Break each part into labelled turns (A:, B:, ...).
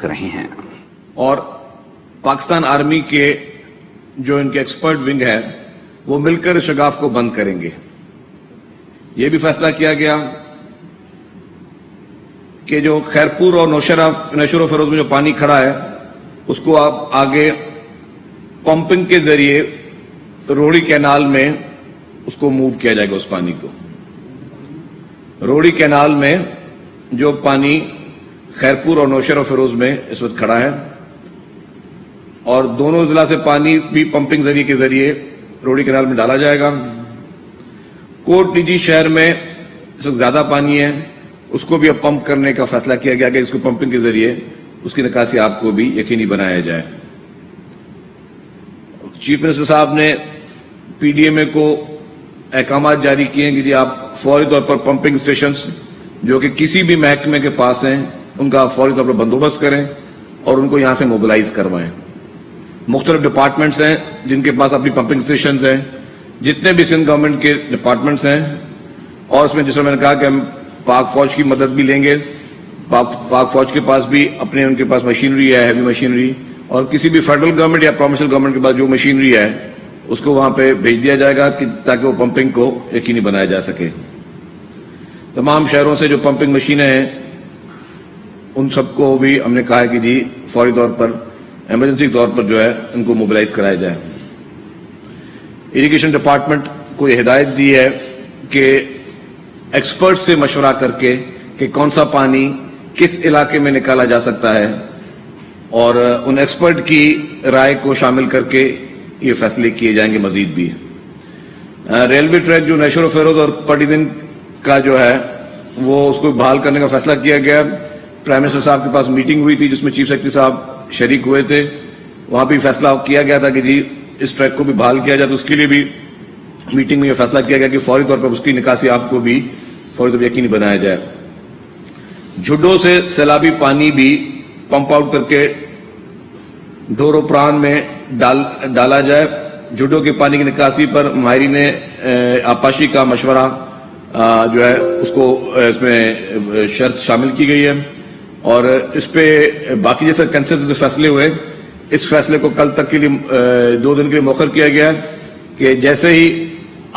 A: رہے ہیں
B: اور پاکستان آرمی کے جو ان کے ایکسپرٹ ونگ ہے وہ مل کر شگاف کو بند کریں گے. یہ بھی فیصلہ کیا گیا کہ جو خیرپور اور نوشہرہ و فیروز میں جو پانی کھڑا ہے اس کو آپ آگے پمپنگ کے ذریعے روڑی کینال میں اس کو موو کیا جائے گا. اس پانی کو روڑی کینال میں جو پانی خیرپور اور نوشہرہ و فیروز میں اس وقت کھڑا ہے اور دونوں ضلع سے پانی بھی پمپنگ کے ذریعے روڑی کینال میں ڈالا جائے گا. کوٹ ڈیجی شہر میں اس وقت زیادہ پانی ہے, اس کو بھی اب پمپ کرنے کا فیصلہ کیا گیا کہ اس کو پمپنگ کے ذریعے اس کی نکاسی آپ کو بھی یقینی بنایا جائے. چیف منسٹر صاحب نے پی ڈی ایم اے کو احکامات جاری کیے ہیں کہ جی آپ فوری طور پر پمپنگ اسٹیشنز جو کہ کسی بھی محکمے کے پاس ہیں ان کا فوری طور پر بندوبست کریں اور ان کو یہاں سے موبلائز کروائیں. مختلف ڈپارٹمنٹس ہیں جن کے پاس اپنی پمپنگ اسٹیشنز ہیں, جتنے بھی سندھ گورنمنٹ کے ڈپارٹمنٹس ہیں, اور اس میں جس طرح میں نے کہا کہ ہم پاک فوج کی مدد بھی لیں گے. پاک فوج کے پاس بھی ان کے پاس مشینری ہے, ہیوی مشینری, اور کسی بھی فیڈرل گورنمنٹ یا پروونشل گورنمنٹ کے پاس جو مشینری ہے اس کو وہاں پہ بھیج دیا جائے گا تاکہ وہ پمپنگ کو یقینی بنایا جا سکے. تمام شہروں سے جو پمپنگ مشینیں ہیں ان سب کو بھی ہم نے کہا ہے کہ جی فوری طور پر ایمرجنسی طور پر جو ہے ان کو موبلائز کرایا جائے. اریگیشن ڈپارٹمنٹ کو یہ ہدایت دی ہے کہ ایکسپرٹ سے مشورہ کر کے کہ کون سا پانی کس علاقے میں نکالا جا سکتا ہے اور ان ایکسپرٹ کی رائے کو شامل کر کے یہ فیصلے کیے جائیں گے. مزید بھی ریلوے ٹریک جو نوشہرہ و فیروز اور پٹی دن کا جو ہے وہ اس کو بحال کرنے کا فیصلہ کیا گیا. پرائم منسٹر صاحب کے پاس میٹنگ ہوئی تھی جس میں چیف سیکرٹری صاحب شریک ہوئے تھے. وہاں بھی فیصلہ کیا گیا تھا کہ جی اس ٹریک کو بھی بحال کیا جائے. تو اس کے لیے بھی میٹنگ میں یہ فیصلہ کیا گیا کہ فوری طور پر اس کی نکاسی آپ کو بھی فوری طور پر یقینی بنایا جائے. جھڈو سے سیلابی پانی بھی پمپ آؤٹ کر کے ڈھورو پران میں ڈالا جائے. جھڈو کے پانی کی نکاسی پر ماہرین آبپاشی کا مشورہ جو ہے اس کو اس میں شرط شامل کی گئی ہے اور اس پہ باقی جیسے کنسنسس فیصلے ہوئے اس فیصلے کو کل تک کے لیے 2 دن کے لیے مؤخر کیا گیا کہ جیسے ہی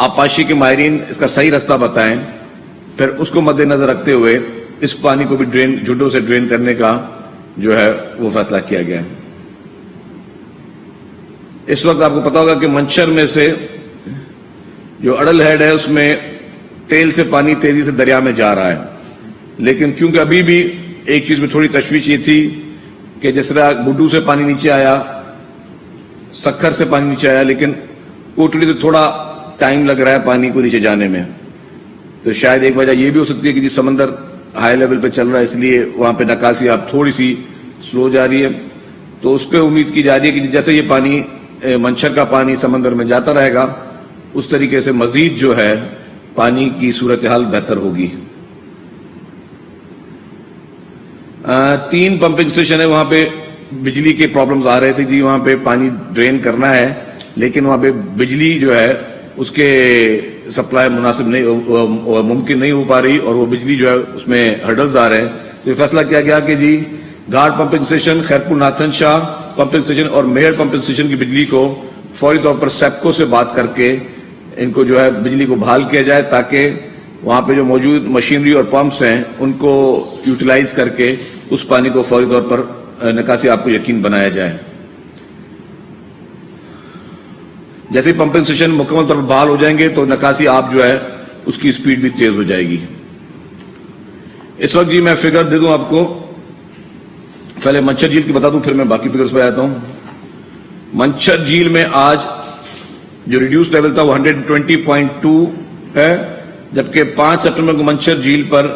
B: آبپاشی کے ماہرین اس کا صحیح راستہ بتائیں پھر اس کو مد نظر رکھتے ہوئے اس پانی کو بھی جھڈو سے ڈرین کرنے کا جو ہے وہ فیصلہ کیا گیا. اس وقت آپ کو پتا ہوگا کہ منچر میں سے جو اڈل ہیڈ ہے اس میں ٹیل سے پانی تیزی سے دریا میں جا رہا ہے, لیکن کیونکہ ابھی بھی ایک چیز میں تھوڑی تشویش یہ تھی کہ جس طرح گڈو سے پانی نیچے آیا, سکھر سے پانی نیچے آیا, لیکن کوٹلی تو تھوڑا ٹائم لگ رہا ہے پانی کو نیچے جانے میں. تو شاید ایک وجہ یہ بھی ہو سکتی ہے کہ جی سمندر ہائی لیول پہ چل رہا ہے اس لیے وہاں پہ نکاسی آپ تھوڑی سی سلو جا رہی ہے. تو اس پہ امید کی جا رہی ہے کہ جیسے یہ پانی منچر کا پانی سمندر میں جاتا رہے گا اس طریقے سے مزید جو ہے پانی کی صورتحال بہتر ہوگی. 3 پمپنگ اسٹیشن ہے, وہاں پہ بجلی کے پرابلمز آ رہے تھے جی وہاں پہ پانی ڈرین کرنا ہے لیکن وہاں پہ بجلی جو ہے اس کے سپلائی مناسب نہیں ممکن نہیں ہو پا رہی اور وہ بجلی جو ہے اس میں ہرڈلز آ رہے ہیں. تو یہ فیصلہ کیا گیا کہ جی گھاٹ پمپنگ اسٹیشن, خیرپور ناتھن شاہ پمپنگ اسٹیشن اور مہر پمپنگ اسٹیشن کی بجلی کو فوری طور پر سیپکو سے بات کر کے ان کو جو ہے بجلی کو بحال کیا جائے تاکہ وہاں پہ جو موجود مشینری اور پمپس ہیں ان کو یوٹیلائز کر کے اس پانی کو فوری طور پر نکاسی آپ کو یقین بنایا جائے. جیسے پمپنگ اسٹیشن مکمل طور پر بحال ہو جائیں گے تو نکاسی آپ جو ہے اس کی سپیڈ بھی تیز ہو جائے گی. اس وقت جی میں فگر دے دوں آپ کو, پہلے منچر جھیل کی بتا دوں پھر میں باقی فگرز پہ آتا ہوں. منچر جھیل میں آج جو ریڈیوس لیول تھا وہ 120.2 ہے, جبکہ 5 سپٹمبر کو منچر جھیل پر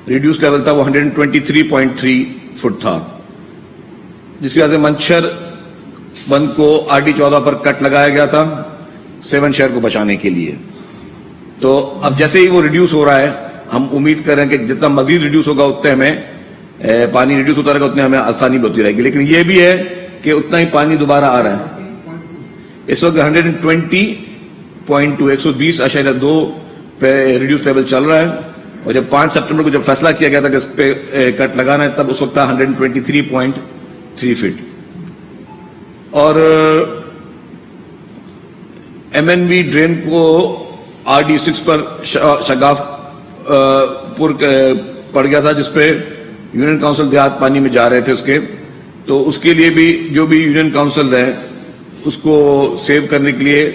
B: ریڈیوس لیول تھا وہ 123.3 فٹ تھا, جس کی وجہ سے منچر بند کو RD14 پر کٹ لگایا گیا تھا 7 شہر کو بچانے کے لیے. تو اب جیسے ہی وہ ریڈیوس ہو رہا ہے ہم امید کر رہے ہیں کہ جتنا مزید ریڈیوس ہوگا اتنے ہمیں پانی ریڈیوس ہوتا رہے گا اتنے ہمیں آسانی بھی ہوتی رہے گی. لیکن یہ بھی ہے کہ اتنا ہی پانی دوبارہ آ رہا ہے. اس وقت 120.2 120.2 پہ ریڈیوس لیول چل رہا ہے اور جب 5 سپٹمبر کو جب فیصلہ کیا گیا تھا کہ اس پہ کٹ لگانا ہے، تب اس وقت تھا 123.3 فٹ. اور ایم این وی ڈرین کو RD6 پر شگاف پور پڑ گیا تھا، جس پہ یونین کاؤنسل دیہات پانی میں جا رہے تھے اس کے. تو اس کے لیے بھی جو بھی یونین کاؤنسل ہے اس کو سیو کرنے کے لیے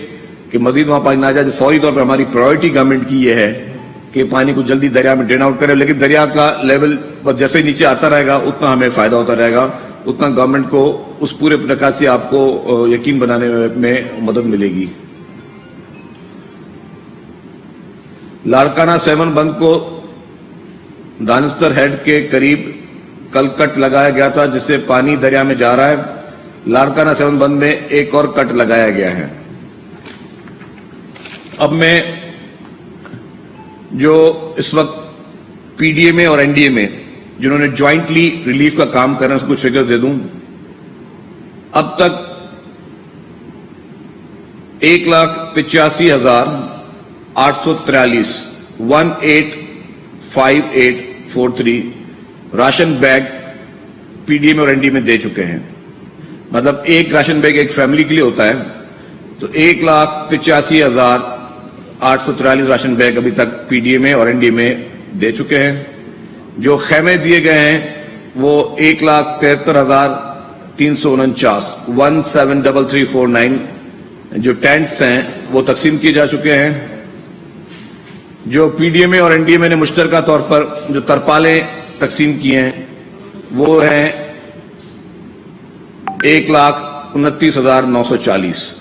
B: کہ مزید وہاں پانی نہ جائے، فوری طور پر ہماری پرائرٹی گورنمنٹ کی یہ ہے کہ پانی کو جلدی دریا میں ڈرین آؤٹ کرے. لیکن دریا کا لیول جیسے ہی نیچے آتا رہے گا اتنا ہمیں فائدہ ہوتا رہے گا، اتنا گورنمنٹ کو اس پورے نکاسی آپ کو یقین بنانے میں مدد ملے گی. لاڑکانہ 7 بند کو دانستر ہیڈ کے قریب کل کٹ لگایا گیا تھا، جس سے پانی دریا میں جا رہا ہے. لاڑکانہ 7 بند میں ایک اور کٹ لگایا گیا ہے. اب میں جو اس وقت PDMA اور NDMA جنہوں نے جوائنٹلی ریلیف کا کام کر رہے ہیں اس کو کچھ فگرز دے دوں. اب تک 1,85,843 185843 راشن بیگ PDMA اور NDMA دے چکے ہیں. مطلب ایک راشن بیگ ایک فیملی کے لیے ہوتا ہے، تو 1,85,843 راشن بیگ ابھی تک PDMA اور NDMA دے چکے ہیں. جو خیمے دیے گئے ہیں وہ 1,73,349 173349 جو ٹینٹس ہیں وہ تقسیم کیے جا چکے ہیں. جو PDMA اور NDMA نے مشترکہ طور پر جو ترپالیں تقسیم کی ہیں وہ ہیں 1,29,940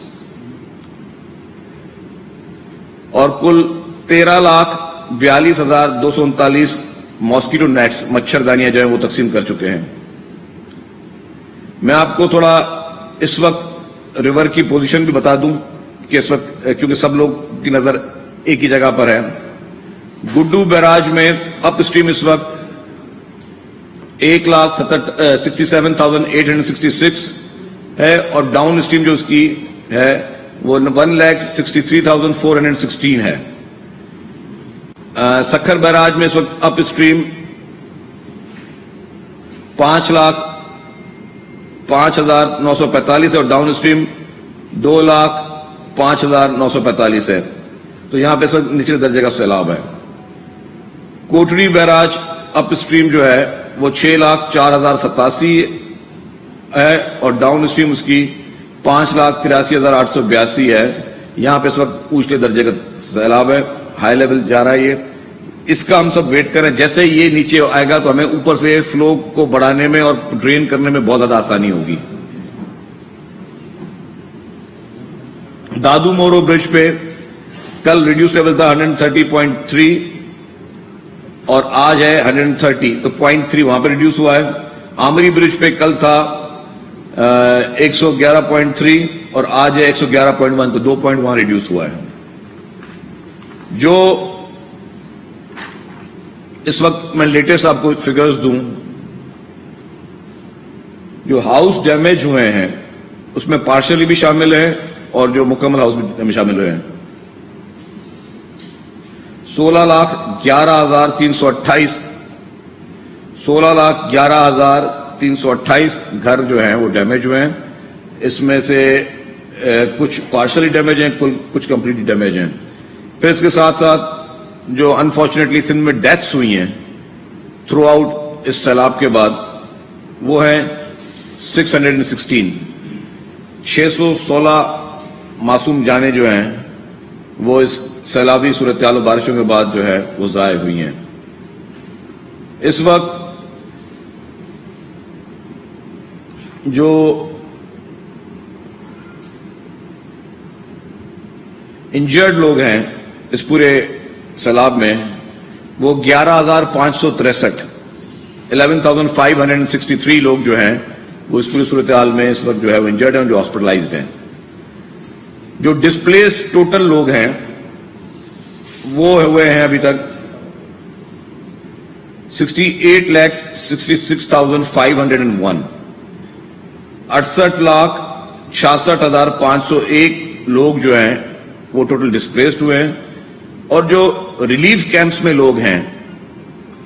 B: اور کل 13,42,239 ماسکیٹو نیٹس مچھردانیاں جو ہیں وہ تقسیم کر چکے ہیں. میں آپ کو تھوڑا اس وقت ریور کی پوزیشن بھی بتا دوں کہ اس وقت کیونکہ سب لوگ کی نظر ایک ہی جگہ پر ہے. گڈو بیراج میں اپ اسٹریم اس وقت 1,67,866 ہے اور ڈاؤن اسٹریم جو اس کی ہے وہ 1,63,416 ہے. سکھر بیراج میں اس وقت اپ اسٹریم 5,05,945 ہے اور ڈاؤن اسٹریم 2,05,945 ہے. تو یہاں پہ اس وقت نچلے درجے کا سیلاب ہے. کوٹری بیراج اپ اسٹریم جو ہے وہ 6,04,087 ہے اور ڈاؤن اسٹریم اس کی 5,83,882 ہے. یہاں پہ اس وقت اونچے درجے کا سیلاب ہے، ہائی لیول جا رہا ہے یہ. اس کا ہم سب ویٹ کریں، جیسے یہ نیچے آئے گا تو ہمیں اوپر سے فلو کو بڑھانے میں اور ڈرین کرنے میں بہت زیادہ آسانی ہوگی. دادو مورو برج پہ کل ریڈیوس لیول تھا 130.3 اور آج ہے 130، تو 0.3 وہاں پہ ریڈیوس ہوا ہے. آمری برج پہ کل تھا 111.3 اور آج ہے 111.1، تو 2 پوائنٹ وہاں ریڈیوس ہوا ہے. جو اس وقت میں لیٹسٹ آپ کو فگرز دوں، جو ہاؤس ڈیمیج ہوئے ہیں اس میں پارشلی بھی شامل ہیں اور جو مکمل ہاؤس بھی شامل ہوئے ہیں. 16,11,328 16,11,328 گھر جو ہیں وہ ڈیمیج ہوئے ہیں. اس میں سے کچھ پارشلی ڈیمیج ہیں، کچھ کمپلیٹلی ڈیمیج ہیں. پھر اس کے ساتھ ساتھ جو انفارچونیٹلی سندھ میں ڈیتھس ہوئی ہیں تھرو آؤٹ اس سیلاب کے بعد وہ ہیں 616. 616 معصوم جانیں جو ہیں وہ اس سیلابی صورتحال و بارشوں کے بعد جو ہے وہ ضائع ہوئی ہیں. اس وقت جو انجرڈ لوگ ہیں اس پورے سیلاب میں وہ 11,563 11,563 لوگ جو ہیں وہ اس پوری صورتحال میں اس وقت جو ہے وہ انجرڈ ہیں، جو ہاسپٹلائزڈ ہیں. جو ڈسپلیسڈ ٹوٹل لوگ ہیں وہ ہوئے ہیں ابھی تک 68,66,501. 68,66,501 لوگ جو ہیں وہ ٹوٹل ڈسپلیسڈ ہوئے ہیں. اور جو ریلیف کیمپس میں لوگ ہیں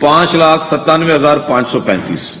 B: 5,97,535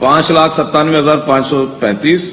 B: 5,97,535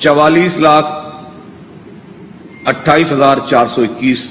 B: 44,28,421